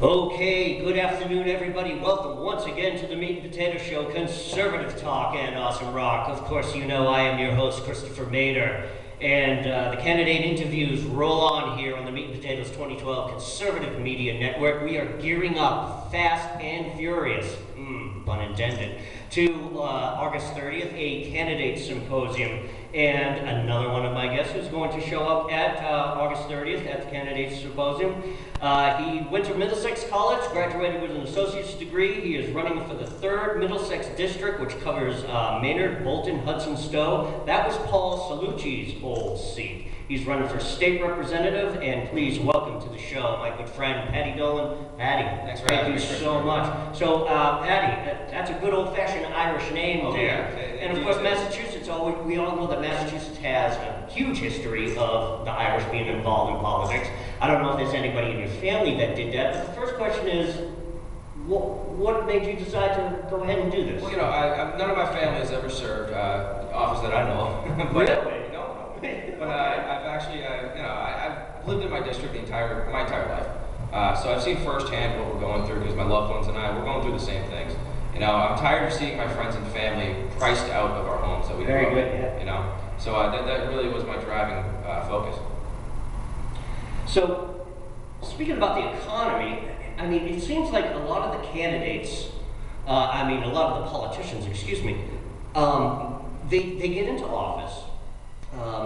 Okay, good afternoon, everybody. Welcome once again to the Meat and Potato Show, conservative talk and awesome rock. Of course, you know I am your host, Christopher Mader, and the candidate interviews roll on here on the Meat and Potatoes 2012 Conservative Media Network. We are gearing up fast and furious, pun intended, to August 30th, a candidate symposium. And another one of my guests is going to show up at August 30th at the Candidates Symposium. He went to Middlesex College, graduated with an associate's degree. He is running for the 3rd Middlesex District, which covers Maynard, Bolton, Hudson, Stowe. That was Paul Salucci's old seat. He's running for state representative, and please welcome to the show my good friend, Paddy Dolan. Paddy, thanks for having me. Thank you so much. So, Paddy, that's a good old-fashioned Irish name there. Yeah. And of course, Massachusetts, we all know that Massachusetts has a huge history of the Irish being involved in politics. I don't know if there's anybody in your family that did that, but the first question is, what made you decide to go ahead and do this? Well, none of my family has ever served office that I know of. Really? No. But I've actually, I've lived in my district my entire life. So I've seen firsthand what we're going through because my loved ones and we're going through the same things. I'm tired of seeing my friends and family priced out of our homes that we Very grew good, up in. yeah. So that really was my driving focus. So, speaking about the economy, I mean, it seems like a lot of the candidates, a lot of the politicians, they get into office.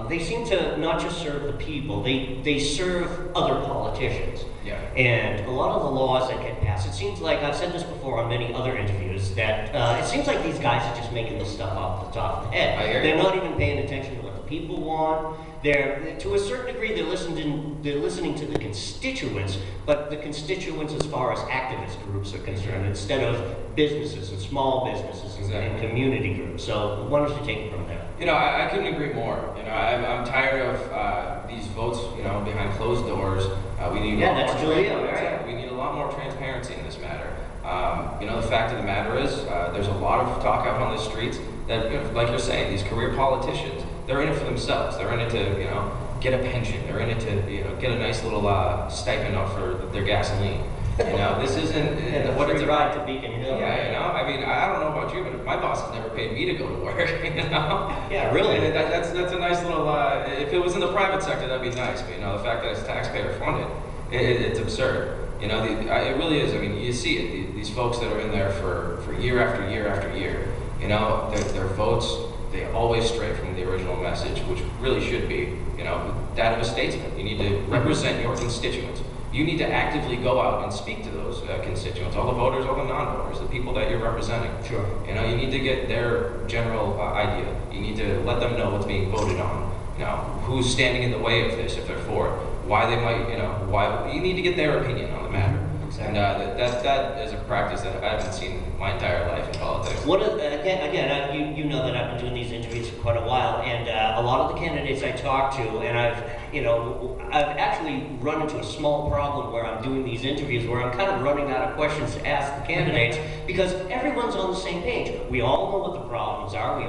They seem to not just serve the people, they serve other politicians. Yeah. And a lot of the laws that get passed, it seems like, I've said this before on many other interviews, that it seems like these guys are just making this stuff off the top of the head. I hear you. They're not even paying attention to what the people want. To a certain degree, they're listening to the constituents, but the constituents as far as activist groups are concerned, instead of businesses and small businesses and community groups. So why don't you take it from there? I couldn't agree more. I'm tired of these votes, behind closed doors. We need that's Julia, right? We need a lot more transparency in this matter. The fact of the matter is, there's a lot of talk out on the streets that, like you're saying, these career politicians, they're in it for themselves. They're in it to, get a pension. They're in it to, get a nice little stipend off for their gasoline. This isn't what it's about. To Beacon Hill. Yeah, I don't know about you, but my boss has never paid me to go to work. Yeah, really. And that's a nice little. If it was in the private sector, that'd be nice. But the fact that it's taxpayer funded, it's absurd. It really is. You see it. These folks that are in there for year after year after year. Their votes, they always stray from the original message, which really should be, that of a statesman. You need to represent your constituents. You need to actively go out and speak to those constituents, all the voters, all the non-voters, the people that you're representing. Sure. You need to get their general idea. You need to let them know what's being voted on. Who's standing in the way of this if they're for it. Why they might, why you need to get their opinion on the matter. Exactly. And that is a practice that I haven't seen my entire life in politics. You know that I've been doing these interviews for quite a while, and a lot of the candidates I talk to, and I've actually run into a small problem where I'm doing these interviews where I'm kind of running out of questions to ask the candidates because everyone's on the same page. We all know what the problems are.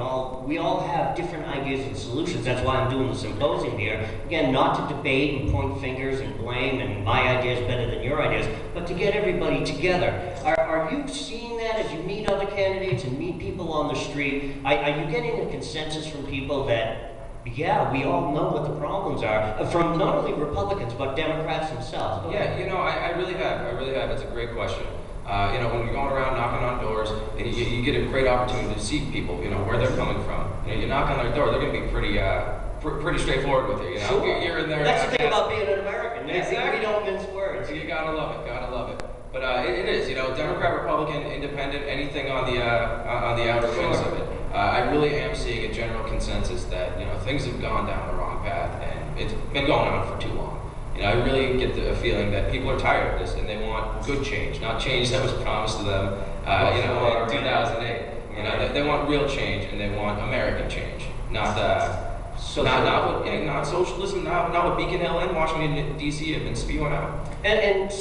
We all have different ideas and solutions. That's why I'm doing the symposium here. Again, not to debate and point fingers and blame and my idea is better than your ideas, but to get everybody together. Are you seeing that as you meet other candidates and meet people on the street? Are you getting a consensus from people that, yeah, we all know what the problems are, from not only Republicans, but Democrats themselves? Yeah, I really have. It's a great question. When you're going around knocking on doors, and you get a great opportunity to see people, where they're coming from. You knock on their door, they're going to be pretty straightforward with it. Sure. You're in there. That's the thing about being an American. Exactly. We don't mince words. You gotta love it. But it is, Democrat, Republican, Independent, anything on the outer wings of it. I really am seeing a general consensus that things have gone down the wrong path, and it's been going on for too long. I really get the feeling that people are tired of this, and they want good change, not change that was promised to them, in 2008. They want real change, and they want American change, not not socialism, not what Beacon Hill and Washington D.C. have been spewing out. And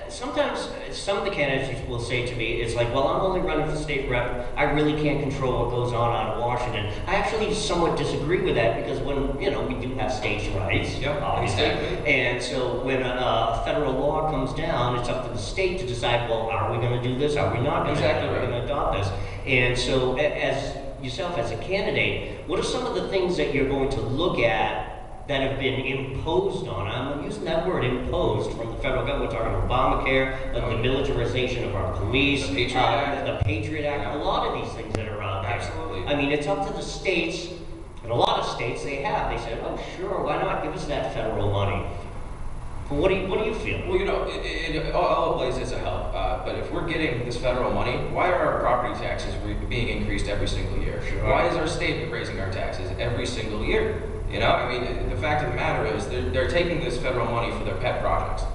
sometimes some of the candidates will say to me, it's like, well, I'm only running for state rep. I really can't control what goes on out of Washington. I actually somewhat disagree with that because when, we do have states' rights, obviously. Exactly. And so when a federal law comes down, it's up to the state to decide, well, are we going to do this? Are we not going to? Exactly. Are we going to adopt this? And so as yourself as a candidate, what are some of the things that you're going to look at that have been imposed on? I'm using that word, imposed, from the federal government. We're talking Obamacare, the militarization of our police, the Patriot Act. The Patriot Act, a lot of these things that are out there. Absolutely. I mean, it's up to the states, and a lot of states they said, oh sure, why not give us that federal money? But what do you feel? Well, all places to help. But if we're getting this federal money, why are our property taxes being increased every single year? Sure. Why is our state raising our taxes every single year? The fact of the matter is they're taking this federal money for their pet projects.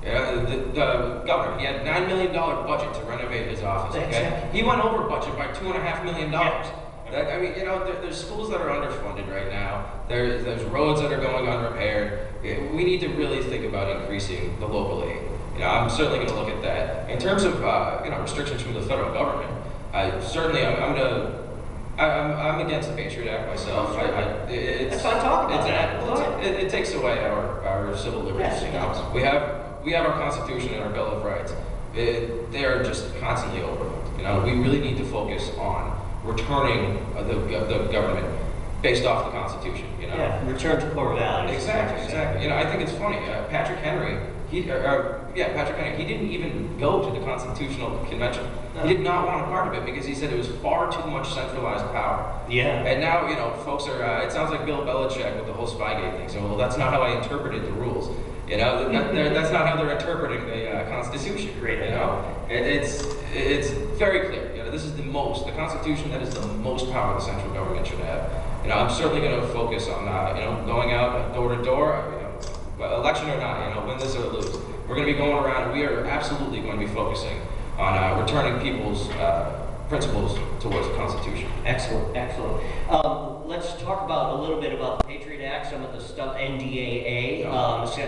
The governor, he had a $9 million budget to renovate his office. Okay, he went over budget by $2.5 million. Yeah. There's schools that are underfunded right now. There's roads that are going unrepaired. We need to really think about increasing the local aid. I'm certainly going to look at that. In terms of restrictions from the federal government, I'm against the Patriot Act myself. That's what I'm talking about. It takes away our civil liberties. Yes. We have our Constitution and our Bill of Rights. They are just constantly overlooked. We really need to focus on returning the government based off the Constitution. Yeah, return to core values. Exactly. I think it's funny. Patrick Henry, he didn't even go to the Constitutional Convention. No. He did not want a part of it because he said it was far too much centralized power. Yeah. And now, folks are, it sounds like Bill Belichick with the whole Spygate thing. So, well, that's not how I interpreted the rules. That's not how they're interpreting the Constitution. Great. It's very clear. The Constitution, that is the most power the central government should have. I'm certainly going to focus on, going out door to door, election or not, win this or lose. We're going to be going around, and we are absolutely going to be focusing on returning people's principles towards the Constitution. Excellent. Let's talk about a little bit about the Patriot Act, some of the stuff, NDAA,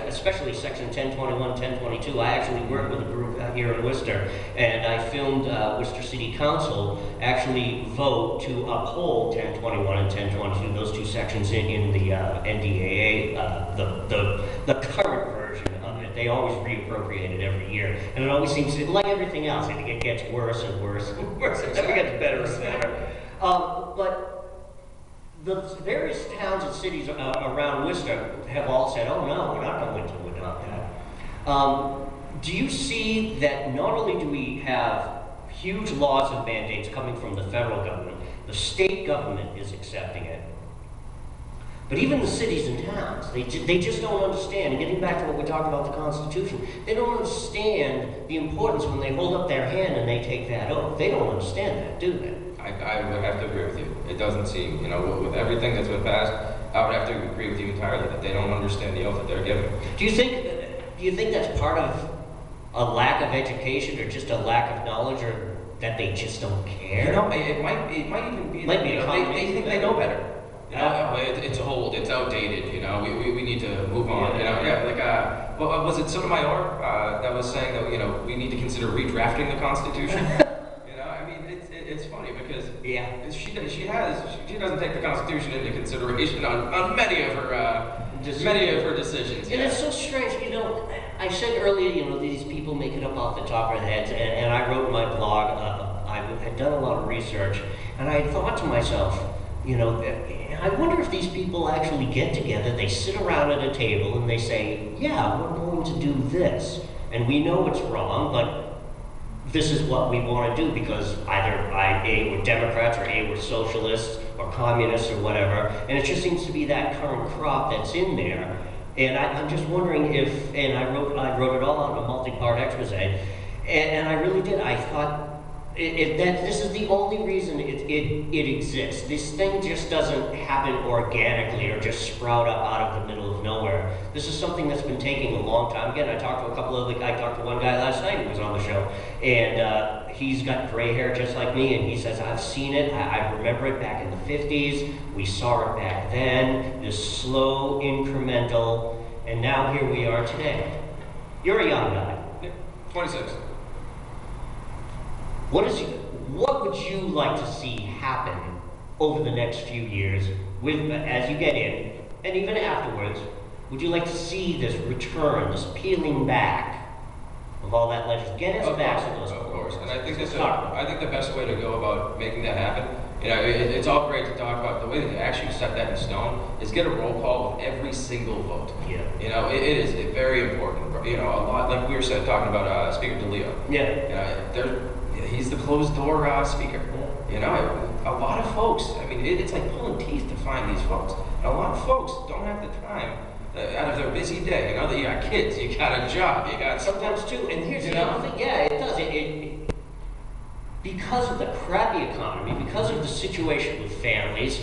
especially Section 1021, 1022. I actually worked with a group here in Worcester, and I filmed Worcester City Council actually vote to uphold 1021 and 1022, those two sections in the NDAA, the current version of it. They always reappropriate it every year, and it always seems to, like everything else, I think it gets worse and worse and worse. It never gets better and better. But the various towns and cities around Worcester have all said, oh no, we're not going to adopt that. Do you see that not only do we have huge laws and mandates coming from the federal government, the state government is accepting it, but even the cities and towns, they just don't understand. And getting back to what we talked about the Constitution, they don't understand the importance when they hold up their hand and they take that oath. They don't understand that, do they? I would have to agree with you. It doesn't seem, with everything that's been passed, I would have to agree with you entirely that they don't understand the oath that they're giving. Do you think that's part of a lack of education, or just a lack of knowledge, or that they just don't care? It might even be that, they think they know better. It's old, it's outdated. We need to move on. Was it Sotomayor that was saying that we need to consider redrafting the Constitution? It's funny because she doesn't take the Constitution into consideration on many of her decisions. And it's so strange. I said earlier, these people make it up off the top of their heads, and I wrote in my blog. I had done a lot of research, and I thought to myself, I wonder if these people actually get together, they sit around at a table and they say, yeah, we're going to do this. And we know it's wrong, but this is what we want to do because either we're Democrats, or we're socialists, or communists, or whatever. And it just seems to be that current crop that's in there. And I'm just wondering if, and I wrote it all out in a multi-part expose, and I really did. I thought, this is the only reason it exists. This thing just doesn't happen organically or just sprout up out of the middle of nowhere. This is something that's been taking a long time. Again, I talked to one guy last night who was on the show, and he's got gray hair just like me, and he says, I've seen it, I remember it back in the 50s, we saw it back then, this slow, incremental, and now here we are today. You're a young guy. Yeah, 26. What would you like to see happen over the next few years as you get in, and even afterwards? Would you like to see this return, this peeling back of all that legend? Get us back to those. Of course, and I think I think the best way to go about making that happen, it's all great to talk about. The way to actually set that in stone is get a roll call with every single vote. Yeah. It is very important. A lot like we were talking about Speaker DeLeo. Yeah. He's the closed door speaker. A lot of folks, it's like pulling teeth to find these folks. And a lot of folks don't have the time out of their busy day. You got kids, you got a job, you got sometimes too. And here's the other thing. Yeah, it does. Because of the crappy economy, because of the situation with families,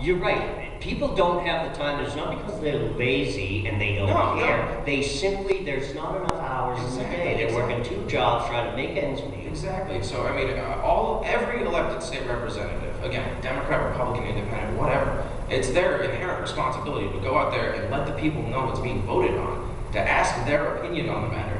you're right. People don't have the time. It's not because they're lazy and they don't care. They simply, there's not enough hours in the day. They're working 2 jobs trying to make ends meet. Exactly. So, every elected state representative, again, Democrat, Republican, Independent, whatever, it's their inherent responsibility to go out there and let the people know what's being voted on, to ask their opinion on the matter.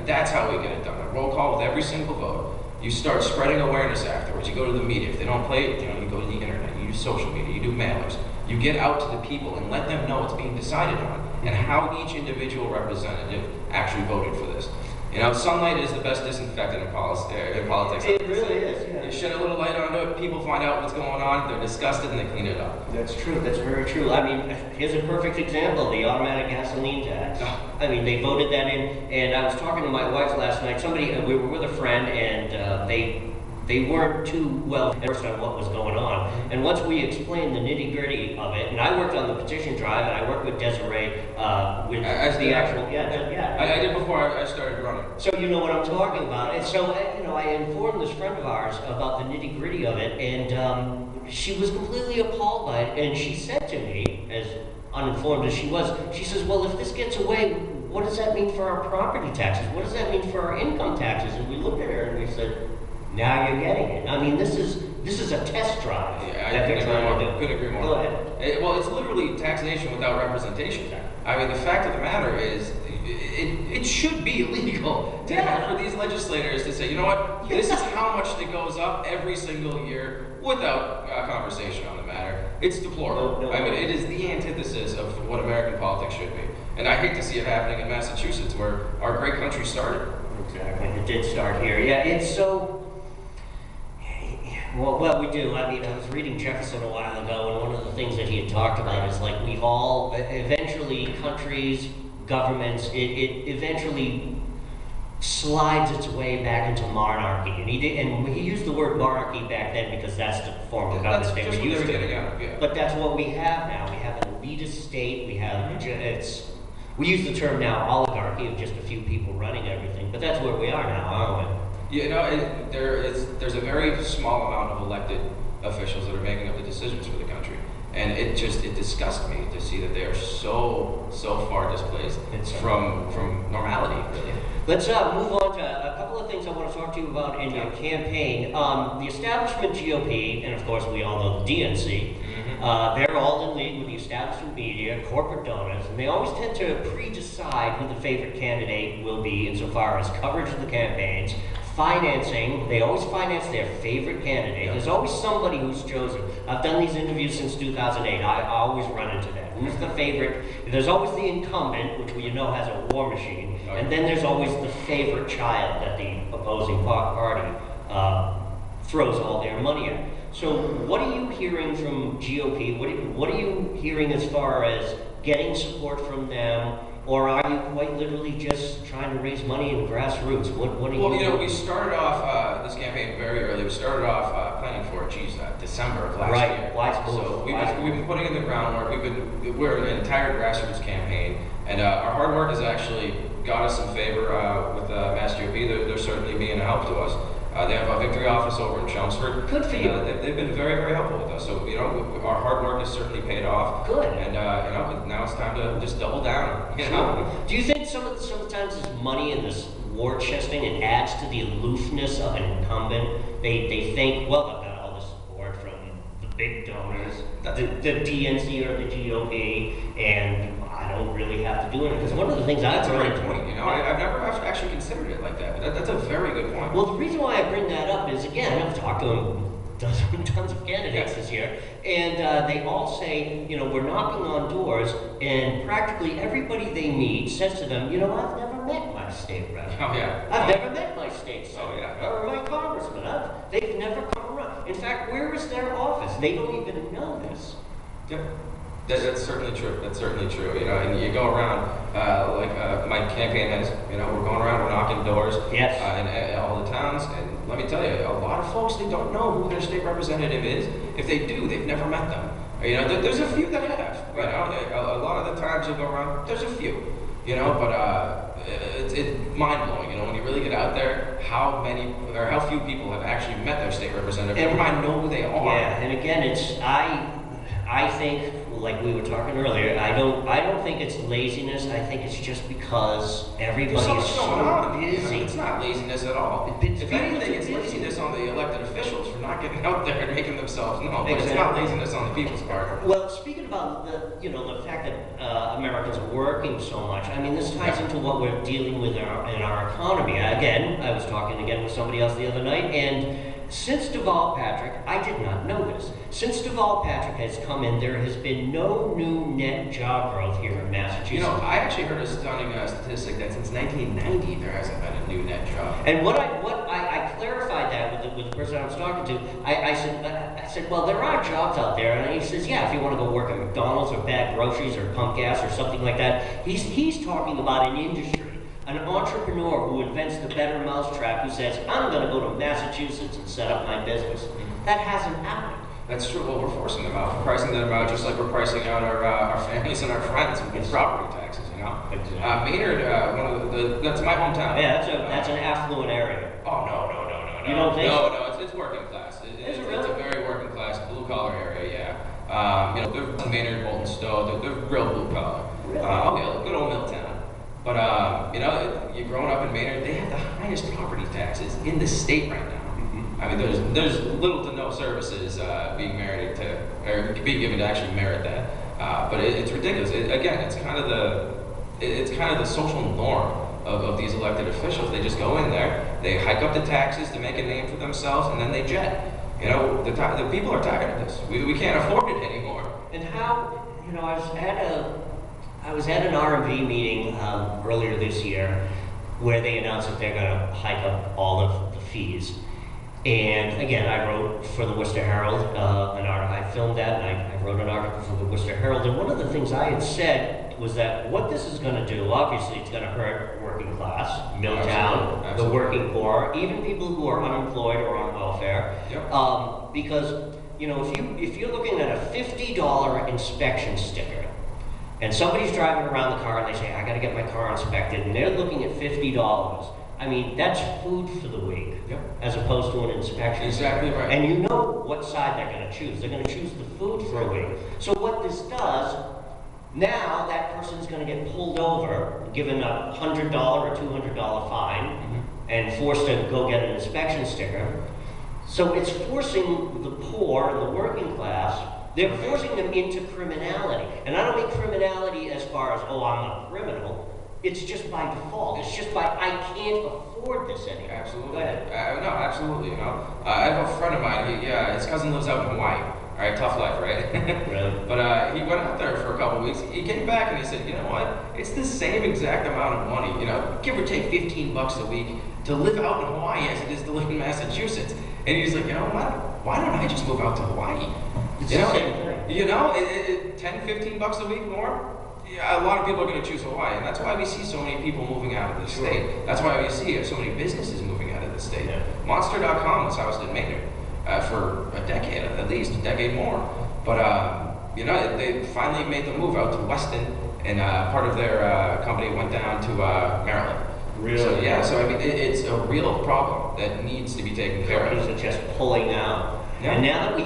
That's how we get it done. A roll call with every single vote. You start spreading awareness afterwards. You go to the media. If they don't play it, you go to the internet. You use social media. You do mailers. You get out to the people and let them know what's being decided on and how each individual representative actually voted for this. Sunlight is the best disinfectant in politics. It really is. Yeah. You shed a little light onto it, people find out what's going on, they're disgusted, and they clean it up. That's true. That's very true. Here's a perfect example: the automatic gasoline tax. They voted that in, and I was talking to my wife last night. We were with a friend, and they weren't too well versed on what was going on. And once we explained the nitty-gritty of it, and I worked on the petition drive, and I worked with Desiree with the actual. I did before I started running. So you know what I'm talking about. And so I informed this friend of ours about the nitty-gritty of it, and she was completely appalled by it. And she said to me, as uninformed as she was, she says, "Well, if this gets away, what does that mean for our property taxes? What does that mean for our income taxes?" And we looked at her and we said, "Now you're getting it." This is a test drive. Yeah, I couldn't agree more. Go ahead. It's literally taxation without representation. The fact of the matter is, it should be illegal for these legislators to say, you know what, this is how much that goes up every single year without conversation on the matter. It's deplorable. It is the antithesis of what American politics should be. And I hate to see it happening in Massachusetts, where our great country started. Exactly. It did start here. Yeah, it's so... Well, we do. I was reading Jefferson a while ago, and one of the things that he had talked about is like we've all, eventually countries, governments, it eventually slides its way back into monarchy. And he used the word monarchy back then because that's the form of government they were used to. But that's what we have now. We have an elitist state. We have we use the term now oligarchy of just a few people running everything. But that's where we are now, aren't we? There's a very small amount of elected officials that are making up the decisions for the country, and it disgusts me to see that they are so far displaced from normality. Really. Let's move on to a couple of things I want to talk to you about in your campaign. The establishment GOP, and of course we all know the DNC. They're all in league with the establishment media, corporate donors, and they always tend to pre-decide who the favorite candidate will be insofar as coverage of the campaigns. Financing, they always finance their favorite candidate. There's always somebody who's chosen. I've done these interviews since 2008. I always run into that. Who's the favorite? There's always the incumbent, which we know has a war machine, and then there's always the favorite child that the opposing party throws all their money at. So what are you hearing from GOP? What are you hearing as far as getting support from them? Or are you quite literally just trying to raise money in grassroots? What are you doing? We started off this campaign very early. We started off planning for December of last year. So we've been putting in the groundwork. We're an entire grassroots campaign, and our hard work is actually got us some favor with Mass GOP. They're certainly being a help to us. They have a victory office over in Chelmsford. Good for you. They've been very, very helpful with us. So, our hard work has certainly paid off. Good. And, now it's time to just double down, Do you think sometimes this money and this war chesting, it adds to the aloofness of an incumbent? They think, well, I've got all this support from the big donors, the DNC or the GOP, and I don't really have to do anything. Because one of the things That's I've a learned... great point, I've never actually considered it like that, but that's a very good point. Well, the reason why I bring that up is, again, I've talked to tons of candidates this year, and they all say, we're knocking on doors, and practically everybody they meet says to them, I've never met my state rep. Oh, yeah. I've never met my state senator, Oh, yeah. or my congressman. They've never come around. In fact, where is their office? They don't even know this. Yep. That's certainly true. That's certainly true. And you go around, my campaign has, we're going around, we're knocking doors. Yes. In all the towns, and let me tell you, a lot of folks, they don't know who their state representative is. If they do, they've never met them. There's a few that have. A lot of the times you go around, there's a few. But it's mind blowing. When you really get out there, how many or how few people have actually met their state representative. Never mind know who they are. Yeah, and again, I think, like we were talking earlier, I don't think it's laziness. I think it's just because everybody's so busy. It's not laziness at all. If anything, it's laziness on the elected officials for not getting out there and making themselves known. But it's not laziness on the people's part. Well, speaking about the fact that Americans are working so much, I mean, this ties into what we're dealing with in our economy. Again, I was talking with somebody else the other night, and since Deval Patrick, I did not know this. Since Deval Patrick has come in, there has been no new net job growth here in Massachusetts. I actually heard a stunning statistic that since 1990 there hasn't been a new net job. And what I clarified that with the person I was talking to. I said, well, there are jobs out there, and he says, yeah, if you want to go work at McDonald's or bag groceries or pump gas or something like that. He's talking about an industry. An entrepreneur who invents the better mousetrap, who says, I'm going to go to Massachusetts and set up my business. That hasn't happened. That's true. Well, we're forcing them out. We're pricing them out just like we're pricing out our families and our friends with property taxes, Exactly. Maynard, that's my hometown. Yeah, that's an affluent area. Oh, no. You don't think so? No, it's working class. It's a very working class, blue collar area, yeah. They're Maynard, Bolton, Stowe, they're real blue collar. Really? Good old Milltown. But, you're growing up in Maynard, they have the highest property taxes in the state right now. Mm-hmm. I mean, there's little to no services being merited to, or being given to actually merit that. But it's ridiculous. It's kind of the social norm of these elected officials. They just go in there, they hike up the taxes to make a name for themselves, and then they jet. The people are tired of this. We can't afford it anymore. And how, I was at an R&B meeting earlier this year where they announced that they're going to hike up all of the fees. And again, I wrote for the Worcester Herald an article. I filmed that, and I wrote an article for the Worcester Herald. And one of the things I had said was that what this is going to do, obviously, it's going to hurt working class, Milltown, Absolutely. the working poor, even people who are unemployed or on welfare. Yep. Because if you're looking at a $50 inspection sticker, and somebody's driving around the car and they say, I got to get my car inspected, and they're looking at $50. I mean, that's food for the week, as opposed to an inspection. Exactly right. And you know what side they're going to choose. They're going to choose the food for a week. So what this does, now that person's going to get pulled over, given a $100 or $200 fine, and forced to go get an inspection sticker. So it's forcing the poor and the working class. They're forcing them into criminality. And I don't mean criminality as far as, I'm a criminal. It's just by default. It's just I can't afford this anymore. Absolutely. Go ahead. No, absolutely. I have a friend of mine. His cousin lives out in Hawaii. All right, tough life, right? Really? But he went out there for a couple of weeks. He came back and he said, you know what? It's the same exact amount of money, give or take $15 a week to live out in Hawaii as it is to live in Massachusetts. And he's like, why don't I just move out to Hawaii? It's the same thing. $10, $15 a week more. Yeah, a lot of people are going to choose Hawaii, and that's why we see so many people moving out of the state. That's why we see so many businesses moving out of the state. Yeah. Monster.com was housed in Maynard for a decade, at least a decade more. But they finally made the move out to Weston, and part of their company went down to Maryland. Really? So yeah, so I mean, it's a real problem that needs to be taken care Companies of. are just pulling out. Yeah. And now that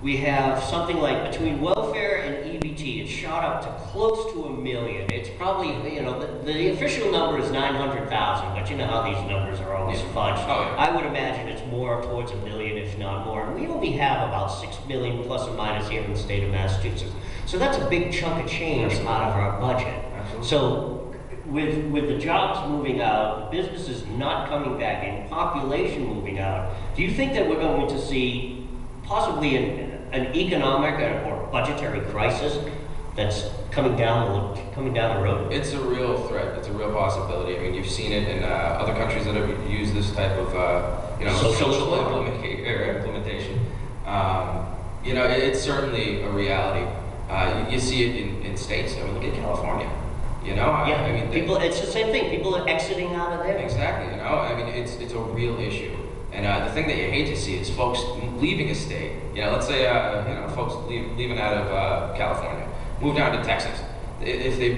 we have something like between welfare and EBT, it's shot up to close to 1 million. It's probably, the official number is 900,000, but you know how these numbers are always fudged. Oh, yeah. I would imagine it's more towards 1 million, if not more. And we only have about 6 million plus or minus here in the state of Massachusetts. So that's a big chunk of change out of our budget. Absolutely. So with the jobs moving out, businesses not coming back in, population moving out, do you think that we're going to see possibly an economic or budgetary crisis that's coming down the road? It's a real threat. It's a real possibility. I mean, you've seen it in other countries that have used this type of social implementation. It's certainly a reality. You see it in states. I mean, look at California. I mean, it's the same thing. People are exiting out of there. Exactly. I mean, it's a real issue. And the thing that you hate to see is folks leaving a state. Let's say folks leaving out of California, move down to Texas. If they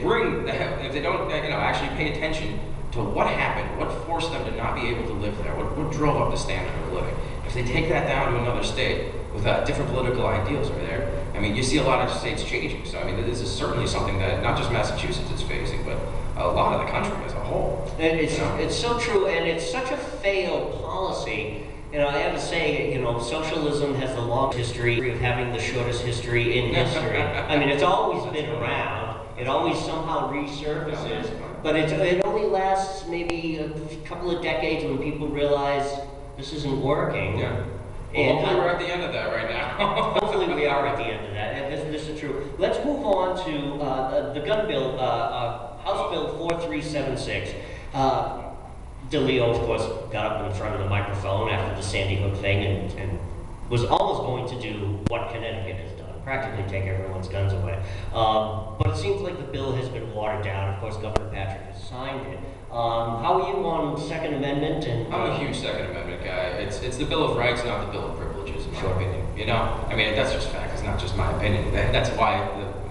don't actually pay attention to what happened, what forced them to not be able to live there, what drove up the standard of living. If they take that down to another state with different political ideals over there, I mean, you see a lot of states changing. So I mean, this is certainly something that not just Massachusetts is facing, but a lot of the country as a whole. And it's so true, and it's such a failed policy. I have to say, socialism has the longest history of having the shortest history in history. I mean, it's always been around. It always somehow resurfaces, but it only lasts maybe a couple of decades when people realize this isn't working. Yeah. And hopefully we're at the end of that right now. Hopefully we are at the end of that, and this is true. Let's move on to the gun bill, House Bill 4376. DeLeo, of course, got up in front of the microphone after the Sandy Hook thing and was almost going to do what Connecticut has done, practically take everyone's guns away. But it seems like the bill has been watered down. Of course, Governor Patrick has signed it. How are you on Second Amendment? I'm a huge Second Amendment guy. It's the Bill of Rights, not the Bill of Privileges, in my opinion. I mean, that's just fact. It's not just my opinion. That's why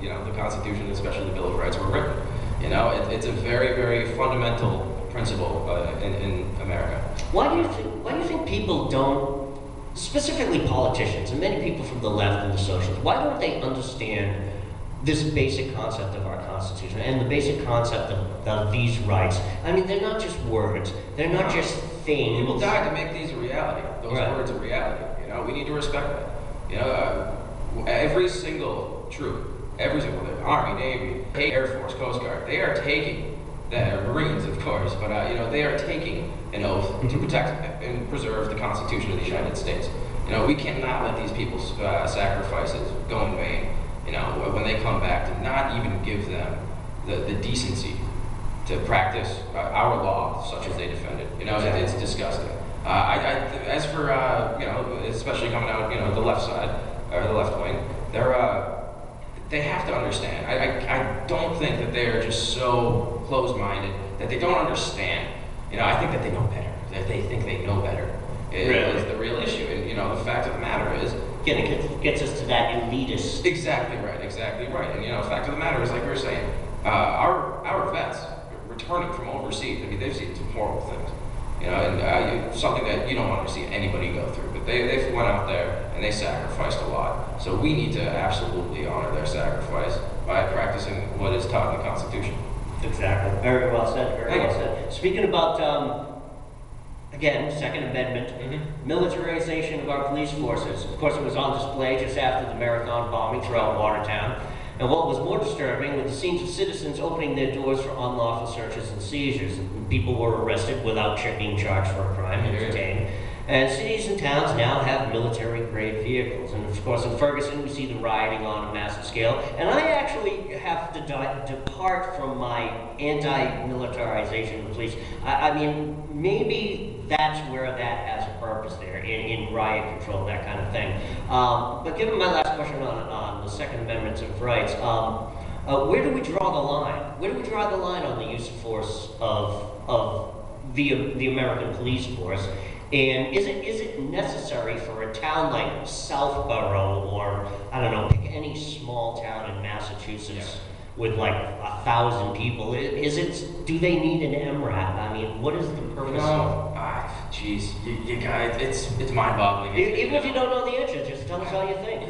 the Constitution, especially the Bill of Rights, were written. It's a very, very fundamental principle in America. Why do you think people don't, specifically politicians and many people from the left and the socialists, why don't they understand this basic concept of our Constitution and the basic concept of these rights? I mean, they're not just words. They're not just things. People died to make these a reality. Those words a reality. We need to respect that. Every single troop, every single Army, Navy, Air Force, Coast Guard, they are taking. The Marines, of course, but they are taking an oath to protect and preserve the Constitution of the United States. We cannot let these people's sacrifices go in vain. When they come back, to not even give them the decency to practice our law, such as they defend it. It's disgusting. As for especially coming out, the left side or the left wing, they have to understand. I don't think that they are just so closed-minded that they don't understand. I think that they know better. That they think they know better is the real issue. And the fact of the matter is, again, it gets us to that elitist. Exactly right. And the fact of the matter is, like we were saying, our vets returning from overseas. I mean, they've seen some horrible things. And something that you don't want to see anybody go through. But they went out there and they sacrificed a lot. So we need to absolutely honor their sacrifice by practicing what is taught in the Constitution. Exactly. Very well said. Very well said. Speaking about, again, Second Amendment, militarization of our police forces. Of course, it was on display just after the Marathon bombing throughout Watertown. And what was more disturbing were the scenes of citizens opening their doors for unlawful searches and seizures. People were arrested without being charged for a crime and detained. And cities and towns now have military-grade vehicles. And of course, in Ferguson, we see the rioting on a massive scale. And I actually have to depart from my anti-militarization of the police. I mean, maybe that's where that has a purpose there, in riot control, that kind of thing. But given my last question on the Second Amendment of rights, where do we draw the line? Where do we draw the line on the use of force of the American police force? And is it necessary for a town like Southborough, or I don't know, pick any small town in Massachusetts, with like 1,000 people. Is it? Do they need an MRAP? I mean, what is the purpose? Geez, you guys, it's mind-boggling. Even if you don't know the answer, just tell us how you think.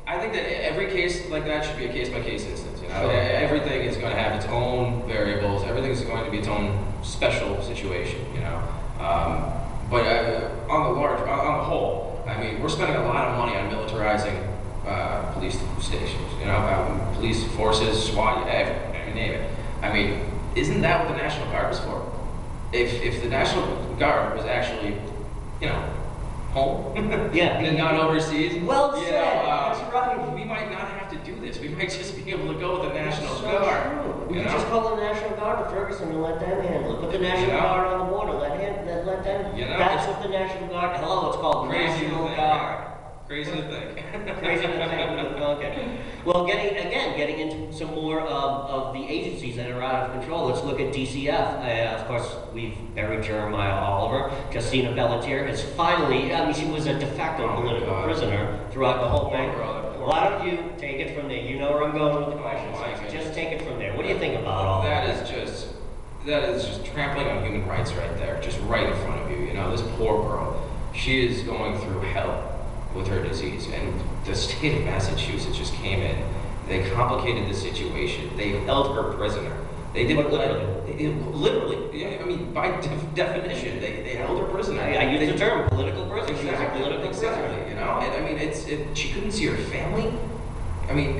I think that every case like that should be a case-by-case instance. Sure. Everything is going to have its own variables. Everything is going to be its own special situation. But on the whole, I mean, we're spending a lot of money on militarizing police stations. Police forces, SWAT, you name it. I mean, isn't that what the National Guard was for? If the National Guard was actually, home, and not overseas, well said. That's right. We might not have to do this. We might just be able to go with the National So Guard. true. We could just call the National Guard to Ferguson and let them handle it. Put the National Guard on the border. Let them. That's what the National Guard. Hello, it's called the National Guard. Crazy to think. Crazy to think. Okay. Well, getting into some more of the agencies that are out of control. Let's look at DCF. Of course, we've buried Jeremiah Oliver. Justina Bellatier is finally, she was a de facto political prisoner throughout the whole thing. Why don't you take it from there? You know where I'm going with the questions. Just take it from there. What do you think about all that? That is just trampling on human rights right there, just right in front of you. This poor girl, she is going through hell with her disease, and the state of Massachusetts just came in. They complicated the situation. They held her prisoner. They didn't literally. Yeah, I mean, by definition, they held her prisoner. I use the term political prisoner. She was a political prisoner. And I mean, she couldn't see her family. I mean,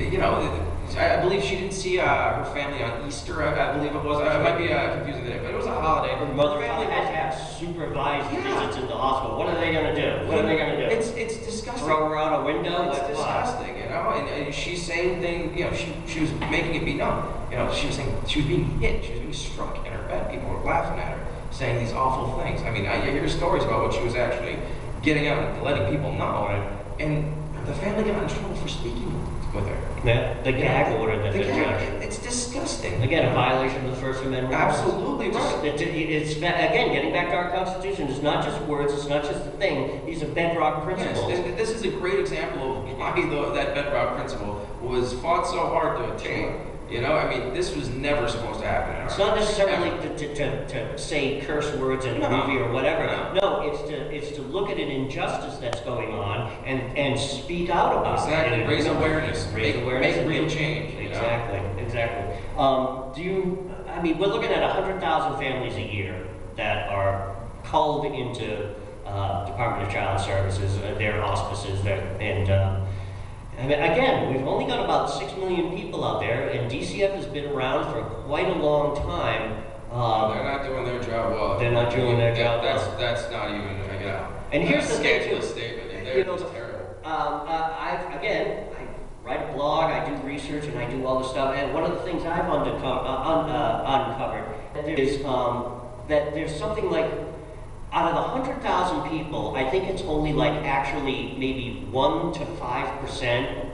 I believe she didn't see her family on Easter. I believe it was. I might be confusing the name, but it was a holiday. Her mother family has to have supervised visits in the hospital. What are they going to do? What are they going to do? It's disgusting. Throw her out a window? It's disgusting, And she's saying things. She was making it be known. She was saying she was being hit. She was being struck in her bed. People were laughing at her, saying these awful things. I mean, I hear stories about what she was actually getting out and letting people know, and the family got in trouble for speaking with her. Yeah, the gag order that the judge. It's disgusting. Again, a violation of the First Amendment. Absolutely right. It's again, getting back to our Constitution, it's not just words, it's not just a thing, these are bedrock principles. Yes, this is a great example of why that bedrock principle was fought so hard to attain. I mean, this was never supposed to happen. It's not necessarily to say curse words in a movie or whatever. No, it's to look at an injustice that's going on and speak out about it. Exactly. Raise awareness. Make real change. Exactly. We're looking at 100,000 families a year that are called into Department of Child Services, their auspices, again, we've only got about 6 million people out there, and DCF has been around for quite a long time. They're not doing their job well. They're not doing their job well. That's not even, And here's the thing, too. Statement. They're just terrible. I write a blog, I do research, and I do all this stuff, and one of the things I've uncovered is that there's something like, out of the 100,000 people, I think it's only actually maybe 1 to 5%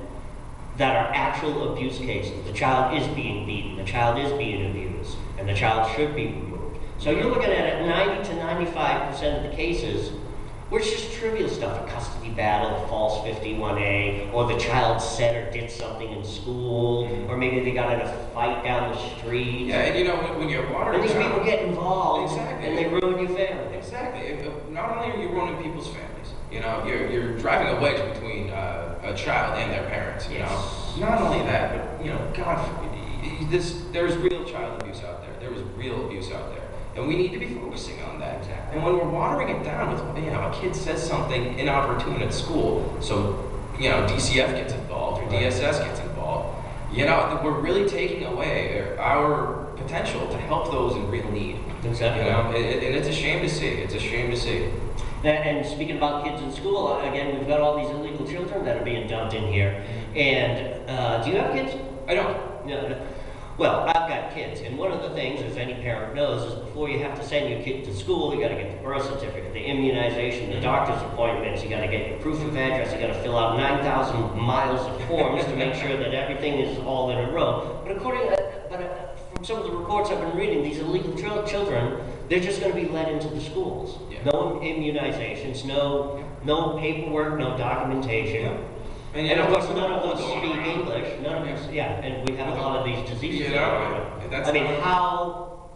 that are actual abuse cases. The child is being beaten, the child is being abused, and the child should be removed. So you're looking at it, 90 to 95% of the cases where it's just trivial stuff, a custody battle, a false 51A, or the child said or did something in school, or maybe they got in a fight down the street. Yeah, and when you're watering and these people get involved, and they ruin your family. Exactly. Not only are you ruining people's families, you're driving a wedge between a child and their parents. Not only that, but God forbid, there's real child abuse out there. There was real abuse out there. And we need to be focusing on that. Exactly. And when we're watering it down with, a kid says something inopportune at school, so, DCF gets involved or DSS gets involved, we're really taking away our potential to help those in real need. Exactly. And it's a shame to see. It's a shame to see. And speaking about kids in school, again, we've got all these illegal children that are being dumped in here. And do you have kids? I don't. No. Well, I've got kids, and one of the things, as any parent knows, is before you have to send your kid to school, you got to get the birth certificate, the immunization, the doctor's appointments, you got to get your proof of address, you got to fill out 9,000 miles of forms to make sure that everything is all in a row. But from some of the reports I've been reading, these illegal children, they're just going to be let into the schools. Yeah. No immunizations, no paperwork, no documentation. And of course, none of us speak English. None of us, and we have a lot of these diseases. You know, that's I mean,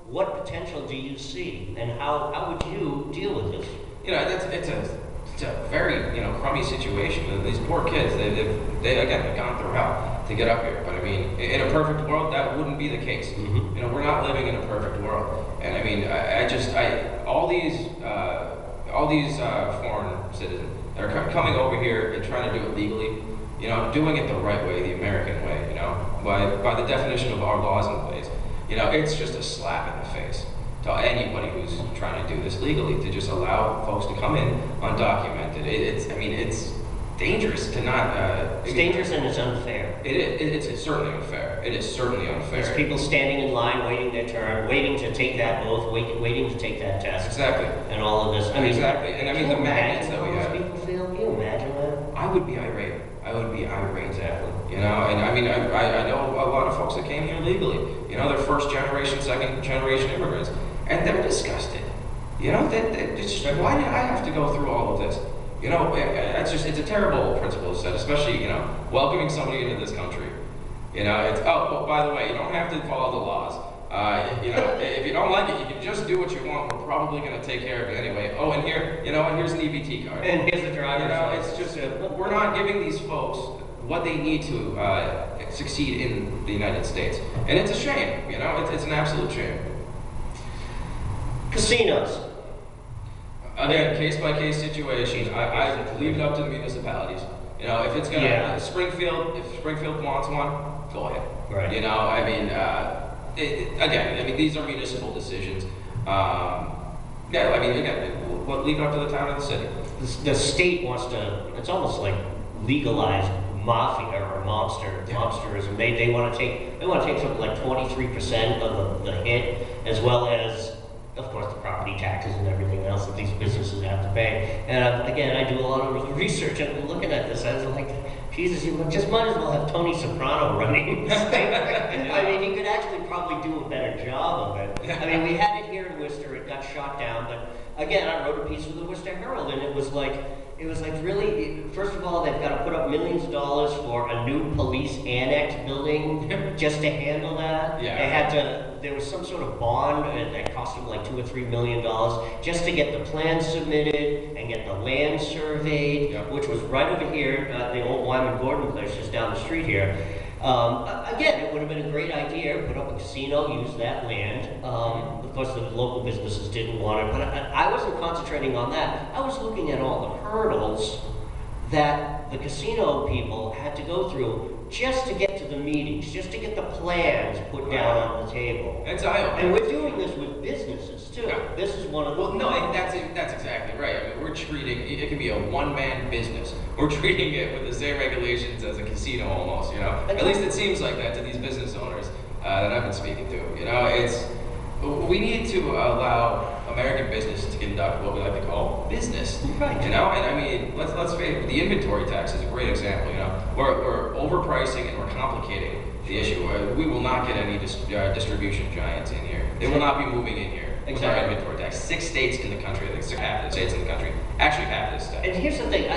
what potential do you see, and how would you deal with this? You know, it's a very, crummy situation. And these poor kids, they've gone through hell to get up here. But I mean, in a perfect world, that wouldn't be the case. Mm-hmm. You know, we're not living in a perfect world. And I mean, all these foreign citizens that are coming over here and trying to do it legally, doing it the right way, the American way, by the definition of our laws in place, it's just a slap in the face to anybody who's trying to do this legally, to just allow folks to come in undocumented. It's dangerous to not. It's dangerous and it's unfair. It's certainly unfair. It is certainly unfair. There's people standing in line, waiting their turn, waiting to take that oath, waiting to take that test. Exactly. And all of this. I mean, exactly. And I mean, the magnets that we have. People feel. Can you imagine that? I would be irate. Exactly. And I mean, I know a lot of folks that came here legally. They're first generation, second generation immigrants, and they're disgusted. Why did I have to go through all of this? It's a terrible principle to set, especially, welcoming somebody into this country. But by the way, you don't have to follow the laws. If you don't like it, you can just do what you want. We're probably going to take care of you anyway. Oh, and here's an EBT card. And here's the driver's license. It's just, we're not giving these folks what they need to succeed in the United States. And it's a shame, it's an absolute shame. Casinos. Again, case-by-case situation. I leave it up to the municipalities. If it's gonna if Springfield wants one, go ahead. Right. These are municipal decisions. Leave it up to the town or the city. The state wants to. It's almost like legalized mafia or mobsterism. They want to take something like 23% of the hit, as well as, of course, the property taxes and everything else that these businesses have to pay. And again, I do a lot of research, and looking at this, I was like, Jesus, you just might as well have Tony Soprano running this thing. I mean, he could actually probably do a better job of it. I mean, we had it here in Worcester, it got shot down, but again, I wrote a piece for the Worcester Herald, and it was like really, first of all, they've got to put up millions of dollars for a new police annex building just to handle that. Yeah. There was some sort of bond that cost them like $2 or $3 million just to get the plans submitted and get the land surveyed, which was right over here, the old Wyman Gordon place just down the street here. Again, it would have been a great idea, put up a casino, use that land. Of course, the local businesses didn't want it, but I wasn't concentrating on that. I was looking at all the hurdles that the casino people had to go through just to get to the meetings, just to get the plans put down on the table. It's eye-opening. And we're doing this with businesses, too. Yeah. This is one of the... Well, no, that's exactly right. I mean, we're treating... It can be a one-man business. We're treating it with the same regulations as a casino almost, At least it seems like that to these business owners that I've been speaking to. We need to allow American business to conduct what we like to call business. Right. And I mean, let's face it, the inventory tax is a great example, We're overpricing and we're complicating the issue. We will not get any distribution giants in here. They will not be moving in here with our inventory tax. 6 states in the country, I think half of the states in the country, actually half of the states. And here's the thing,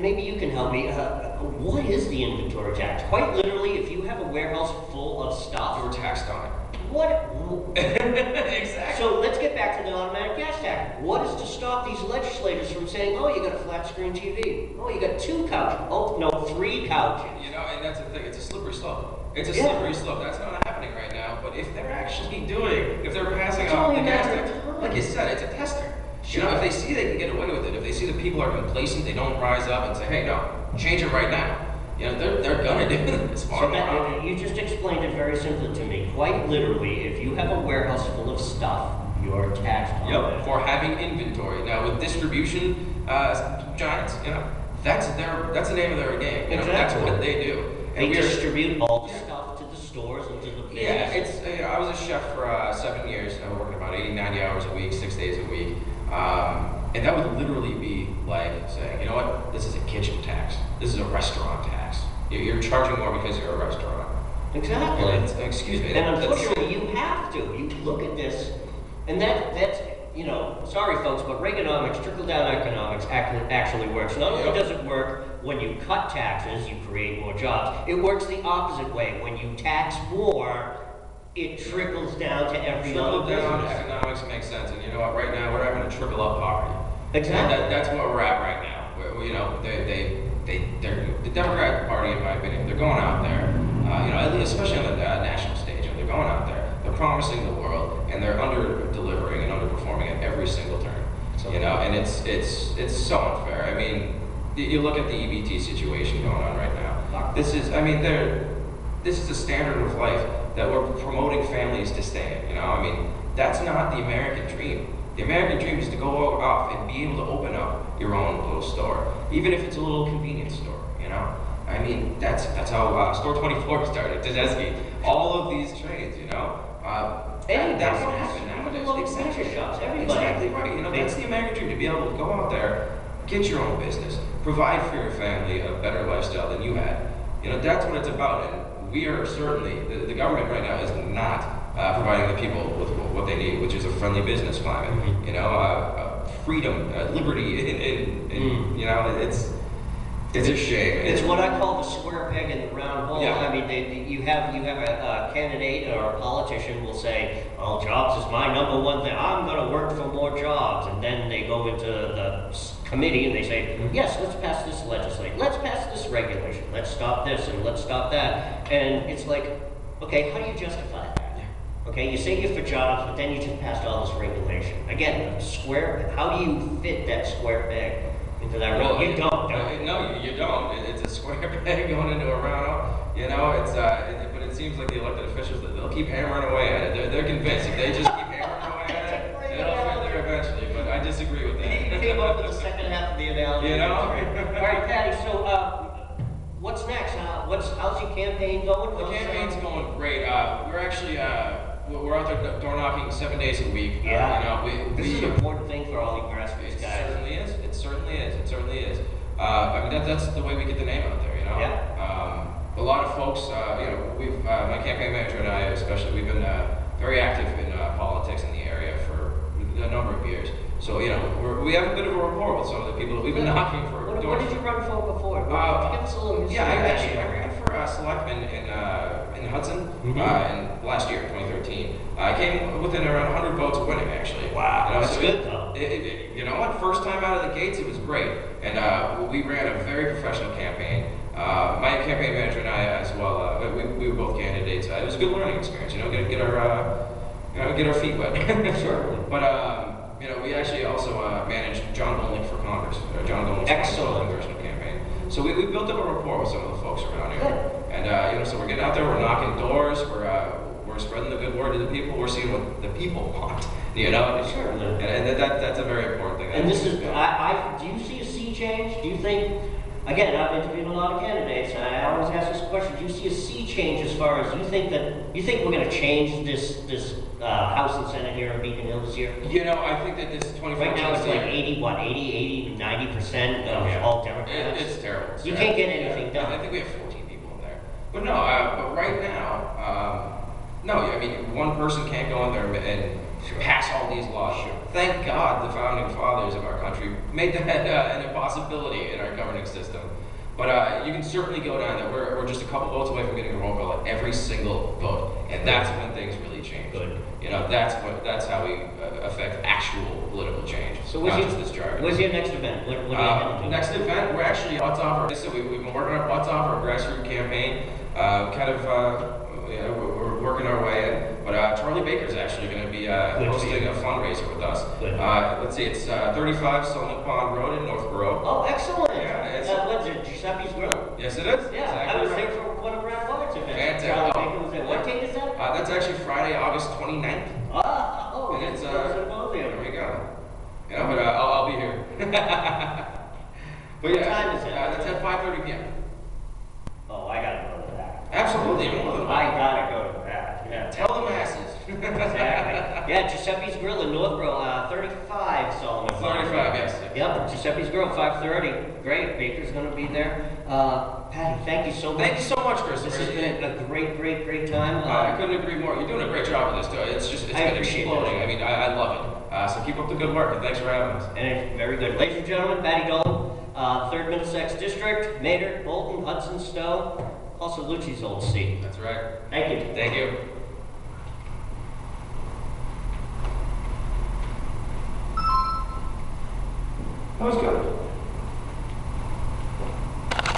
maybe you can help me. What is the inventory tax? Quite literally, if you have a warehouse full of stuff... You're taxed on it. What? Exactly. So let's get back to the automatic gas tax. What is to stop these legislators from saying, oh, you got a flat screen TV. Oh, you got 2 couches. Oh, no, 3 couches. And that's the thing. It's a slippery slope. It's a slippery slope. That's not happening right now. But if they're passing out the gas tax, like you said, it's a tester. If they see they can get away with it, if they see that people are complacent, they don't rise up and say, hey, no, change it right now. They're gonna do this. So you just explained it very simply to me. Quite literally, if you have a warehouse full of stuff, you're taxed on it. For having inventory. Now with distribution giants, that's the name of their game. That's what they do. And they distribute all the stuff to the stores and to the businesses. I was a chef for 7 years. I was working about 80, 90 hours a week, 6 days a week. And that would literally be like saying, you know what, this is a kitchen tax. This is a restaurant tax. You're charging more because you're a restaurant. Exactly. Excuse me. And unfortunately, you have to. You look at this, and that's, sorry folks, but Reaganomics, trickle-down economics actually works. Not only does it work when you cut taxes, you create more jobs. It works the opposite way. When you tax more, it trickles down to every other business. Trickle down economics makes sense, and you know what? Right now, we're having a trickle up poverty. Exactly. That's where we're at right now. You know, the Democratic Party, in my opinion, they're going out there, you know, especially on the national stage, they're going out there, they're promising the world, and they're under-delivering and underperforming at every single turn. So, you know, and it's so unfair. I mean, you look at the EBT situation going on right now. This is, I mean, this is the standard of life that we're promoting families to stay in. You know, I mean, that's not the American dream. The American dream is to go off and be able to open up your own little store, even if it's a little convenience store, you know? I mean, that's how Store 24 started, Tedeschi, all of these trades, you know? And that's what happened nowadays. Exactly. Shops, everybody. Exactly right. You know, that's the American dream, to be able to go out there, get your own business, provide for your family a better lifestyle than you had. You know, that's what it's about. And we are certainly, the government right now is not providing the people with what they need, which is a friendly business climate, you know, freedom, liberty, and you know, it's a shame. It's what I call the square peg in the round hole. Yeah. I mean, you have a candidate or a politician will say, "Oh, jobs is my number one thing. I'm going to work for more jobs," and then they go into the committee and they say, "Yes, let's pass this legislation. Let's pass this regulation. Let's stop this and let's stop that." And it's like, okay, how do you justify that? Okay, you say you're for jobs, but then you just passed all this regulation. Again, square. How do you fit that square peg into that round? You don't. No, you don't. It's a square peg going into a round. You know, but it seems like the elected officials, they'll keep hammering away at it. They're convinced if they just keep hammering away at it, it'll fit there eventually. But I disagree with that. He came up with the second half of the analogy. You know. All right, Paddy. So, what's next? How's your campaign going? The campaign's going great. We're actually. We're out there door knocking 7 days a week. Yeah. You know, this is an important thing for all you grassroots guys. It certainly is. I mean, that's the way we get the name out there. You know. Yeah. A lot of folks. You know, my campaign manager and I, especially, we've been very active in politics in the area for a number of years. So you know, we have a bit of a rapport with some of the people that we've been knocking for. What did you run for before? Give us a little history. I ran for selectman in Hudson in last year, 2013. I came within around 100 votes of winning, actually. Wow, you know, that's so good though. You know what? First time out of the gates, it was great, and we ran a very professional campaign. My campaign manager and I, as well, we were both candidates. It was a good learning experience. You know, get our feet wet. Sure. But you know, we actually also managed John Dolan for Congress. John Dolan's congressional campaign. So we built up a rapport with some of the folks around here. Good. And you know, so we're getting out there, we're knocking doors, we're spreading the good word to the people. We're seeing what the people want. You know, Sure. And that's a very important thing. And this is, do you see a sea change? Do you think? Again, I've interviewed a lot of candidates, and I always ask this question: do you see a sea change as far as you think we're going to change this House and Senate here in Beacon Hill this year? You know, I think that this 2014. Right now it's like 90% of all Democrats. It's terrible. You can't get anything done. I think we have 14 people in there. But no, but right now, no, I mean, one person can't go in there and pass all these laws. Sure. Thank God the founding fathers of our country made that an impossibility in our governing system. But you can certainly go down that we're just a couple votes away from getting a roll call at every single vote, and that's when things really change. Good. You know, that's how we affect actual political change. So not just this jargon. where's your next event? What are you going to do? Next event, we're actually butts off. We've been working our butts off our grassroots campaign. We're working our way in. But Charlie Baker's actually going to be hosting a fundraiser with us. Let's see, it's 35 Solent Pond Road in Northborough. Oh, excellent! Yeah, what's it? Giuseppe's Grill? Yes, it is. Yeah, exactly I was right. there for one of Brad Willard's events. Fantastic. Charlie Baker was there. What date is that? That's actually Friday, August 29th. And And it's there we go. Yeah, but I'll be here. But What time is it? That's at 5:30 p.m. Oh, I gotta go to that. Absolutely, you're more than welcome. I gotta go to that. Yeah. Tell the masses. Exactly. Yeah, Giuseppe's Grill in Northborough, 35 Solomon. 35, yes. Yep, Giuseppe's Grill, 5:30. Great, Baker's gonna be there. Patty, thank you so much. Thank you so much, Chris. This has been a great time. I couldn't agree more. You're doing a great job with this, though. It's been exploding. I mean, I love it. So keep up the good work, and thanks for having us. And it's very good. Ladies and gentlemen, Paddy Dolan. 3rd Middlesex District, Maynard, Bolton, Hudson, Stowe, also Lucci's old seat. That's right. Thank you. Thank you. That was good.